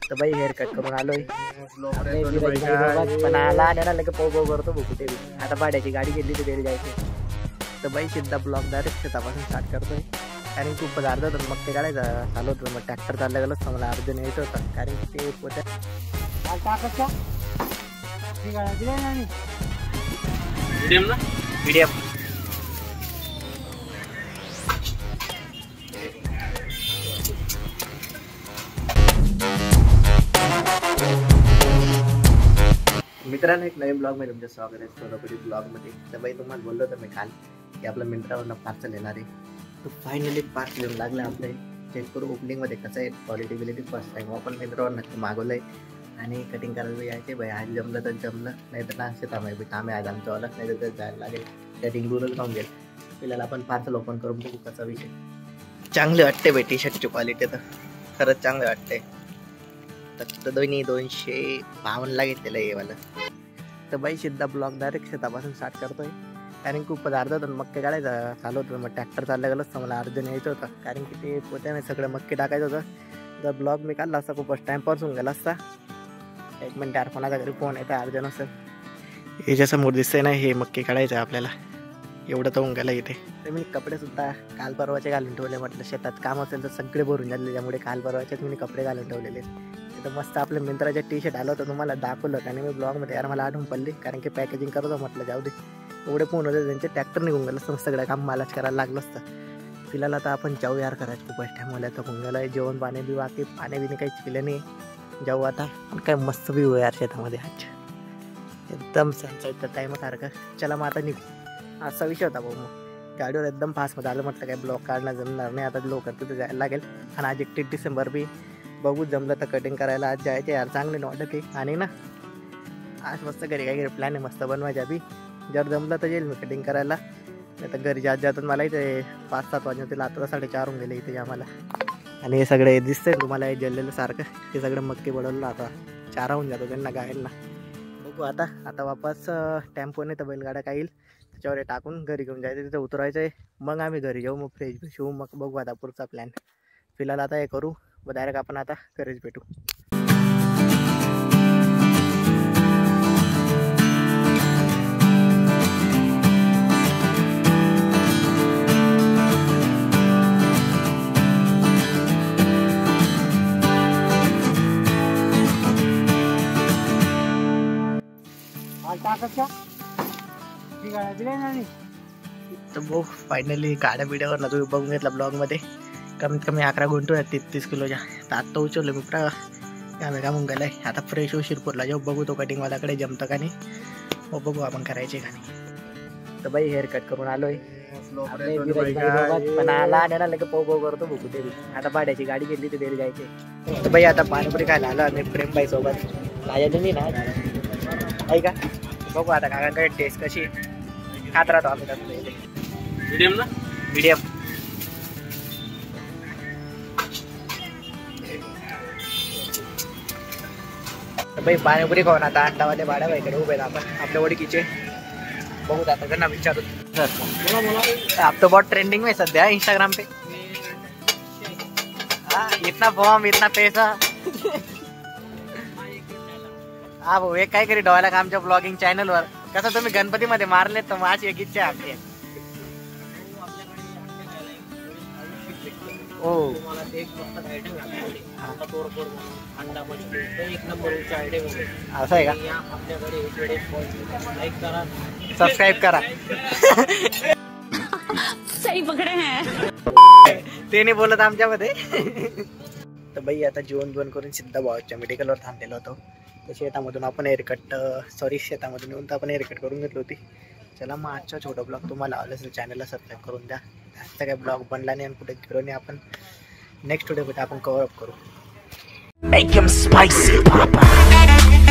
तर बाई hair cut करून आलोय पण आला लगे पोगो करतो भुकुटे. आता भाड्याची गाडी गेली तर घरी जायचं. तर बाई सिद्धा ब्लॉग डायरेक्ट शेतापासून स्टार्ट करतोय. कारण खूप अर्ध होतं मग ते काढायचं चालू होतं. मग ट्रॅक्टर चाललं गेलं तर मला अर्ध न्यायचं होतं. कारण की ते पोत्या मीडियम मित्रांनो, एक नवीन ब्लॉग मध्ये तुमचं स्वागत आहे. सोनपडी ब्लॉग मध्ये. तर बाई तुम्हाला बोललो तर मी काल की आपलं मिंत्रावरनं पार्सल येणार आहे. तर फायनली पार्सल येऊन लागलं. आपले चेक करू ओपनिंग मध्ये कसं आहे, क्वालिटी बिलिटी फर्स्ट टाइम आपण मिंत्रावरनं मागवलंय. आणि कटिंग करायला यायचे बाई. आज जमलं तर जमलं, नाही तर ना शेतामध्ये काम आहे आज आमचं वाला, नाही तर जायला लागेल. कटिंग दूरच राहून गेल. आपल्याला आपण पार्सल ओपन करून बघू कसा विषय. चांगले वाटते बाई टी शर्टची क्वालिटी, तर खरंच चांगले वाटते. तर दोन्ही 252ला घेतलेलं आहे वाला. तर बाई सिद्धा ब्लॉग डायरेक्ट शेतापासून स्टार्ट करतोय. कारण खूप अर्ध होतं मक्के काढायचं चालू होतं. मग ट्रॅक्टर चाललं गेलं तर मला अर्ध न्यायचं होतं. कारण की ते पोत्याने सगळं मक्के टाकायचं होतं. तर ब्लॉग मी काढला असता खूपच टाईमपास होऊन गेला असता. एक मिनिट यार, कोणाचा घरी फोन येतं अर्ध नसेल. हे ज्यासमोर दिसतंय ना, हे मक्के काढायचं आपल्याला. एवढं तर होऊन गेलं इथे. तर मी कपडेसुद्धा काल परवाचे घालून ठेवले. म्हटलं शेतात काम असेल तर सगळे भरून झाले, त्यामुळे काल परवाचेच मी कपडे घालून ठेवलेले. तर मस्त आपलं मिंत्राचे टी शर्ट आलं होतं, तुम्हाला दाखवलं. आणि मी ब्लॉगमध्ये यार मला आठवण पडली. कारण की पॅकेजिंग करत होतं. म्हटलं जाऊ दे, एवढे फोन होते त्यांचे, ट्रॅक्टर निघून गेलं असतं, सगळं काम मलाच करायला लागलं असतं. फिलहाल आता आपण जाऊ यार, करायचं खूपच टाईम मला तर होऊन गेलं आहे. जेवण पाणी बी बाकी, पाणी बिणी काहीच पिलं नाही. जाऊ आता. पण काय मस्त बी हो यार शेतामध्ये आज, एकदम सनसेटचा टाईम सारखं. चला मग आता निघू. असा विषय होता भाऊ. मग गाडीवर एकदम फास्टमध्ये आलं. म्हटलं काय ब्लॉग काढणं जमणार नाही, आता लवकर तिथं जायला लागेल. आणि आज 31 डिसेंबर बी बघू, जमलं तर कटिंग करायला आज जायचे यार. चांगले वाटत आहे. आणि ना आज मस्त घरी काय प्लॅन आहे मस्त बनवायच्या बी. जर जमलं तर येईल मी कटिंग करायला. नाही तर घरी जात मला इथे 5-7 वाजता होतील. आता 4:30 होऊन गेले इथे आम्हाला. आणि हे सगळे दिसतंय तुम्हाला हे जळलेलं सारखं, हे सगळं मक्के बडवलं. आता 4 होऊन जातो त्यांना गायला. बघू आता वापस टेम्पोने तर बैलगाड्या काय येईल त्याच्यावर टाकून घरी घेऊन जायचं. तिथे उतरायचं आहे. मग आम्ही घरी जाऊ, मग फ्रेश शिवू. मग बघू आता पुढचा प्लॅन. फिलहाल आता हे करू, मग डायरेक्ट आपण आता घरीच भेटू. तर भाऊ फायनली गाड्या बिड्यावर ना तुम्ही बघून घेतला ब्लॉगमध्ये. कमीत कमी 11 गुंठू आहेत 33 किलोच्या. तर आत्ता उचललं मी पुरा यावेळी कामून गेलाय. आता फ्रेश होऊ शिरपूरला जाऊ, बघू तो कटिंगवाल्याकडे जमतं का नाही. हो बघू आपण करायचे का नाही. तर बाई हेअर कट करून आलोय. पण आला लगे पोगो करतो भुकुटे. आता भाड्याची गाडी गेली तर घरी जायचे. तर बाई आता पाणीपुरी खायला आलो आम्ही प्रेमबाई सोबत. माझ्या तुम्ही ना ऐका, बघू आता काकांकडे टेस्ट कशी खात राहतो आम्ही. मीडियम ना, मीडियम. बाई पाणीपुरी खाऊन आता अंडावाले भाड्याबाईकडे उभे आपण आपल्या ओळखीचे. बघू आता त्यांना विचारू. आप तो बहुत ट्रेंडिंग में सध्या इंस्टाग्राम पे. हाँ, इतना फॉर्म इतना पैसा. हा भाऊ एक काय करी डोळ्याला का आमच्या ब्लॉगिंग चॅनलवर. कसं तुम्ही गणपतीमध्ये मारले तर माझी एक इच्छा आहे आपली. हो असं आहे का. सबस्क्राईब करा. सही पकडे हैं ते नाही बोलत आमच्यामध्ये. तर बाई आता जेवण करून सिद्धा भावाच्या मेडिकलवर थांबलेलो होतो. तर शेतामधून आपण शेतामधून येऊन तर आपण हेअरकट करून घेतली होती. चला मग आजचा छोटा ब्लॉग तुम्हाला आवडला असेल चॅनलला सबस्क्राईब करून द्या. आजचा काय ब्लॉग बनला नाही आणि कुठे गेलो नाही. आपण नेक्स्ट व्हिडिओमध्ये आपण कव्हर अप करू. Make him spicy, papa.